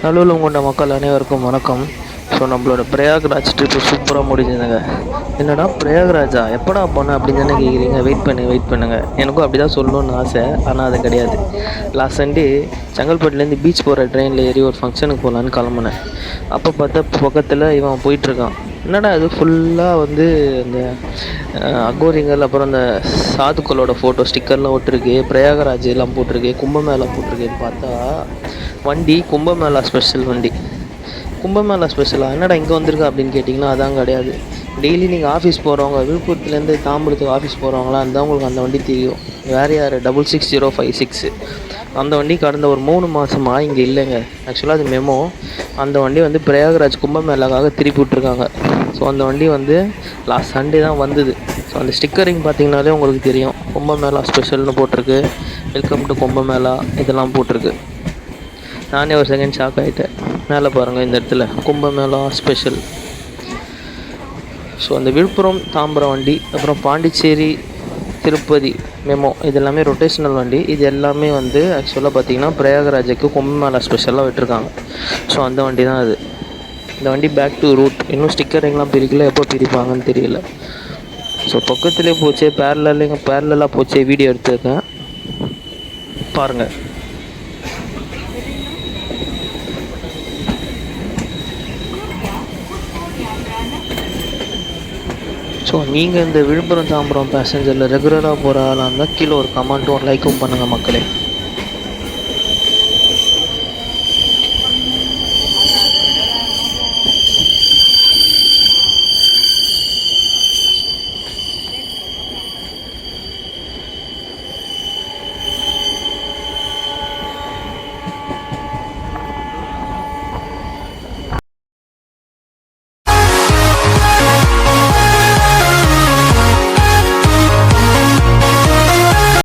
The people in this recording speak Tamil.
நடுவில் கொண்ட மக்கள் அனைவருக்கும் வணக்கம். ஸோ நம்மளோட பிரயாக்ராஜ் ட்ரிப்பு சூப்பராக முடிஞ்சதுங்க. என்னடா பிரயாக்ராஜா எப்படா போனேன் அப்படின்னு தானே கேட்குறீங்க. வெயிட் பண்ணுங்கள். எனக்கும் அப்படி தான் சொல்லணுன்னு ஆசை, ஆனால் அது கிடையாது. லாஸ்ட் சண்டே செங்கல்பட்டுலேருந்து பீச் போகிற ட்ரெயினில் ஏறி ஒரு ஃபங்க்ஷனுக்கு போகலான்னு கிளம்புனேன். அப்போ பார்த்தா பக்கத்தில் இவன் போயிட்டுருக்கான். என்னடா அது ஃபுல்லாக வந்து இந்த அகோரிங்கள், அப்புறம் இந்த சாதுக்களோட ஃபோட்டோ ஸ்டிக்கர்லாம் ஒட்டிருக்கு, பிரயாகராஜ் எல்லாம் போட்டிருக்கு, கும்பமேளா போட்டிருக்குன்னு பார்த்தா வண்டி கும்பமேளா ஸ்பெஷல் வண்டி. கும்பமேளா ஸ்பெஷலாக என்னடா இங்கே வந்திருக்கா அப்படின்னு கேட்டிங்கன்னா அதான் கிடையாது. டெய்லி நீங்கள் ஆஃபீஸ் போகிறவங்க, விழுப்புரத்துலேருந்து தாம்பரத்துக்கு ஆஃபீஸ் போகிறவங்களா இருந்தால் உங்களுக்கு அந்த வண்டி தெரியும். வேறு யார் 66056 அந்த வண்டி கடந்த ஒரு 3 மாதமாக இங்கே இல்லைங்க. ஆக்சுவலாக அது மெமோ. அந்த வண்டி வந்து பிரயாகராஜ் கும்பமேளாக்காக திருப்பி விட்ருக்காங்க. ஸோ அந்த வண்டி வந்து லாஸ்ட் சண்டே தான் வந்தது. ஸோ அந்த ஸ்டிக்கரிங் பார்த்திங்கனாலே உங்களுக்கு தெரியும். கும்பமேளா ஸ்பெஷல்னு போட்டிருக்கு, வெல்கம் டு கும்பமேளா இதெல்லாம் போட்டிருக்கு. நானே ஒரு செகண்ட் ஷாக் ஆகிட்டேன். மேலே பாருங்கள், இந்த இடத்துல கும்பமேளா ஸ்பெஷல். ஸோ அந்த விழுப்புரம் தாம்பரம் வண்டி, அப்புறம் பாண்டிச்சேரி திருப்பதி மெமோ, இது எல்லாமே ரொட்டேஷ்னல் வண்டி. இது எல்லாமே வந்து ஆக்சுவலாக பார்த்திங்கன்னா பிரயாகராஜுக்கு கும்பமேளா ஸ்பெஷலாக விட்டுருக்காங்க. ஸோ அந்த வண்டி தான் அது. இந்த வண்டி பேக் டு ரூட். இன்னும் ஸ்டிக்கரிங்லாம் பிரிக்கல, எப்போ பிரிப்பாங்கன்னு தெரியல. ஸோ பக்கத்துலேயே போச்சே, பேரலாக போச்சே, வீடியோ எடுத்துருக்கேன் பாருங்கள். ஸோ நீங்கள் இந்த விழுப்புரம் தாம்பரம் பேசஞ்சரில் ரெகுலராக போகிற ஆளாக இருந்தால் கீழே ஒரு கமெண்ட்டும் ஒரு லைக்கும் பண்ணுங்கள் மக்களே.